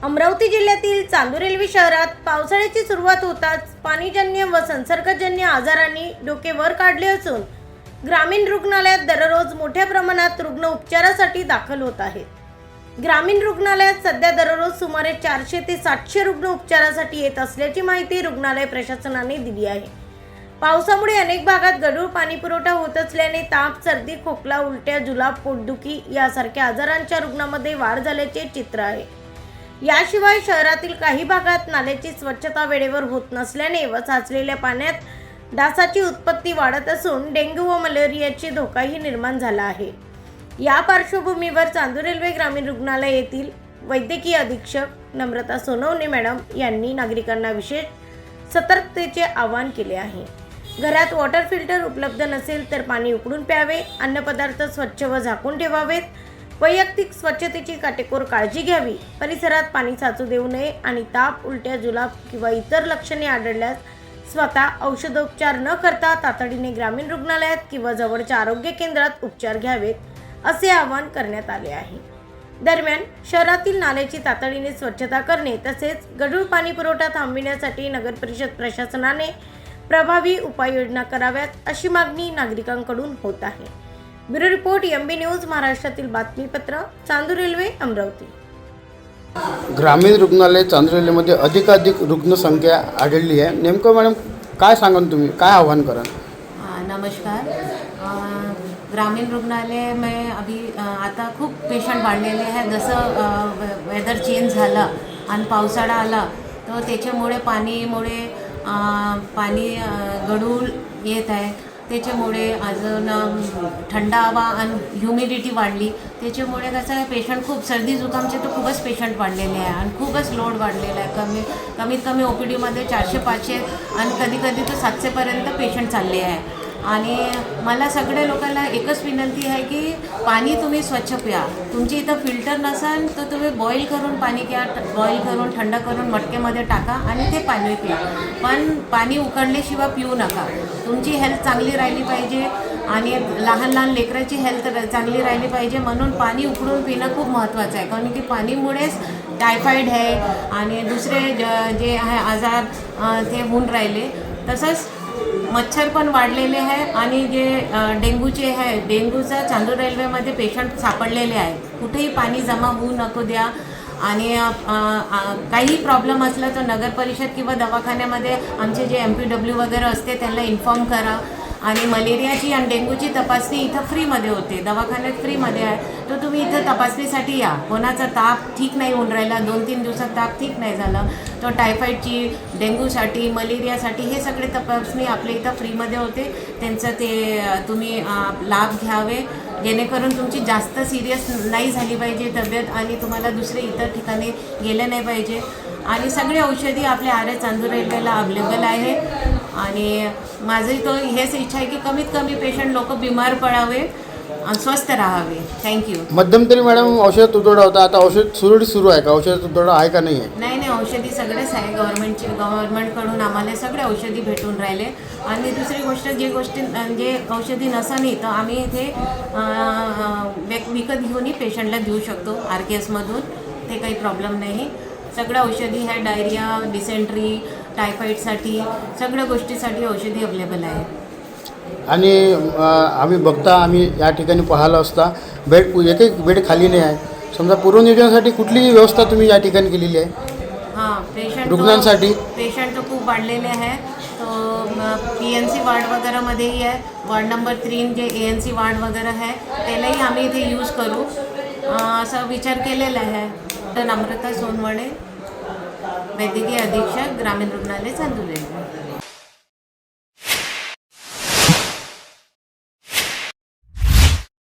अमरावती जिल्ह्यातील चांदूर रेल्वे शहरात पावसाळ्याची सुरुवात होताच पाणीजन्य व संसर्गजन्य आजारांनी डोके वर काढले असून ग्रामीण रुग्णालयात दररोज मोठ्या प्रमाणात रुग्ण उपचारासाठी दाखल होत आहेत. ग्रामीण रुग्णालयात सध्या दररोज सुमारे 400 ते 700 रुग्ण उपचारासाठी येत असल्याची माहिती रुग्णालय प्रशासनाने दिली आहे. पावसामुळे अनेक भागात गढूळ पाणी पुरवठा होत असल्याने ताप, सर्दी, खोकला, उलट्या, जुलाब, पोटदुखी यासारख्या आजारांच्या रुग्णांमध्ये वाढ झाल्याचे चित्र आहे. याशिवाय शहरातील काही भागात नाल्याची स्वच्छता वेळेवर होत नसल्याने व साचलेल्या पाण्यात डासाची उत्पत्ती वाढत असून डेंग्यू व मलेरियाचा धोकाही निर्माण झाला आहे. या पार्श्वभूमीवर चांदूर रेल्वे ग्रामीण रुग्णालय येथील वैद्यकीय अधीक्षक नम्रता सोनवणे मॅडम यांनी नागरिकांना विशेष सतर्कतेचे आवाहन केले आहे. घरात वॉटर फिल्टर उपलब्ध नसेल तर पाणी उकळून प्यावे, अन्नपदार्थ स्वच्छ व झाकून ठेवावेत, वैयक्तिक स्वच्छतेची काटेकोर काळजी घ्यावी, परिसरात पाणी साचू देऊ नये आणि ताप, उलट्या, जुलाब किंवा इतर लक्षणे आढळल्यास स्वतः औषधोपचार न करता तातडीने ग्रामीण रुग्णालयात किंवा जवळच्या आरोग्य केंद्रात उपचार घ्यावेत, असे आवाहन करण्यात आले आहे. दरम्यान शहरातील नाल्याची तातडीने स्वच्छता करणे तसेच गढूळ पाणी पुरवठा थांबविण्यासाठी नगर परिषद प्रशासनाने प्रभावी उपाययोजना कराव्यात, अशी मागणी नागरिकांकडून होत आहे. ब्युरो रिपोर्ट MB न्यूज, महाराष्ट्रातील बातमीपत्र, चांदूर रेल्वे, अमरावती. ग्रामीण रुग्णालय चांदूर रेल्वेमध्ये अधिकाधिक रुग्णसंख्या आढळली आहे. नेमकं मॅडम काय सांगाल तुम्ही, काय आव्हान कराल? नमस्कार. ग्रामीण रुग्णालय में अभी आता खूप पेशंट वाढलेले आहे. जसं वेदर चेंज झालं आणि पावसाळा आला तर त्याच्यामुळे पाणी गढूळ येत आहे. त्याच्यामुळे अजून थंड हवा आणि ह्युमिडिटी वाढली. त्याच्यामुळे कसं आहे, पेशंट खूप सर्दी जुकामचे तर खूपच पेशंट वाढलेले आहे आणि खूपच लोड वाढलेला आहे. कमीत कमी OPDमध्ये 400-500 आणि कधी तर 700पर्यंत पेशंट चालले आहे. आणि मला सगळ्या लोकांना एकच विनंती आहे की पाणी तुम्ही स्वच्छ प्या. तुमची इथं फिल्टर नसेल तर तुम्ही बॉईल करून पाणी घ्या, बॉईल करून थंड करून मटकेमध्ये टाका आणि ते पाणी प्या. पण पाणी उकळल्याशिवाय पिऊ नका. तुमची हेल्थ चांगली राहिली पाहिजे आणि लहान लेकराची हेल्थ चांगली राहिली पाहिजे, म्हणून पाणी उकळून पिणं खूप महत्त्वाचं आहे. कारण की पाणीमुळेच टायफॉईड आहे आणि दुसरे जे आहे आजार ते होऊन राहिले. तसंच मच्छर पण वाढलेले आहे आणि जे डेंग्यूचे आहे, डेंग्यूचा चांदूर रेल्वेमध्ये पेशंट सापडलेले आहे. कुठेही पाणी जमा होऊ नको द्या. आणि काही प्रॉब्लेम असला तर नगर परिषद किंवा दवाखान्यामध्ये आमचे जे MPW वगैरे असते त्यांना इन्फॉर्म करा. आणि मलेरियाची आणि डेंग्यूची तपासणी इथं फ्रीमध्ये होते, दवाखान्यात फ्रीमध्ये आहे. तर तुम्ही इथं तपासणीसाठी या. कोणाचा ताप ठीक नाही होऊन राहिला, 2-3 दिवसात ताप ठीक नाही झालं तर टायफॉईडची, डेंग्यूसाठी, मलेरियासाठी हे सगळे तपासणी आपल्या इथं फ्रीमध्ये होते. त्यांचं ते तुम्ही लाभ घ्यावे, जेणेकरून तुमची जास्त सिरियस नाही झाली पाहिजे तब्येत आणि तुम्हाला दुसरे इतर ठिकाणी गेलं नाही पाहिजे. आणि सगळे औषधी आपल्या आर्य चांदूर रेल्वेला अवेलेबल आहे. आणि माझी तो हेच इच्छा आहे की कमीत कमी पेशंट लोक बिमार पडावे आणि स्वस्थ राहावे. थँक्यू. मध्यंतरी मॅडम औषध तुटवडा होता, आता औषध सुरू आहे का? औषध तुटवडा आहे का नाही आहे? नाही, औषधी सगळेच आहे. गव्हर्नमेंटकडून आम्हाला सगळे औषधी भेटून राहिले. आणि दुसरी गोष्ट जे औषधी नसणी तर आम्ही इथे विकत घेऊनही पेशंटला देऊ शकतो RKSमधून. ते काही प्रॉब्लेम नाही. सगळ्या औषधी आहे. डायरिया, डिसेंट्री, टायफॉईडसाठी सगळ्या गोष्टीसाठी औषधी अवेलेबल आहे. आणि आम्ही या ठिकाणी पाहिलं असता एक बेड खाली नाही आहे. समजा पूर्वनियोजनासाठी कुठलीही व्यवस्था तुम्ही या ठिकाणी केलेली आहे? पेशंट रुग्णांसाठी पेशंट तो खूप वाढलेले आहे. तो PNC वार्ड वगैरेमध्येही आहे. वार्ड नंबर 3 जे ANC वार्ड वगैरे आहे त्यालाही आम्ही इथे यूज करू असा विचार केलेला आहे. तर नम्रता सोनवणे, वैद्यकीय अधीक्षक, ग्रामीण रुग्णालय, चांदूर रेल्वे.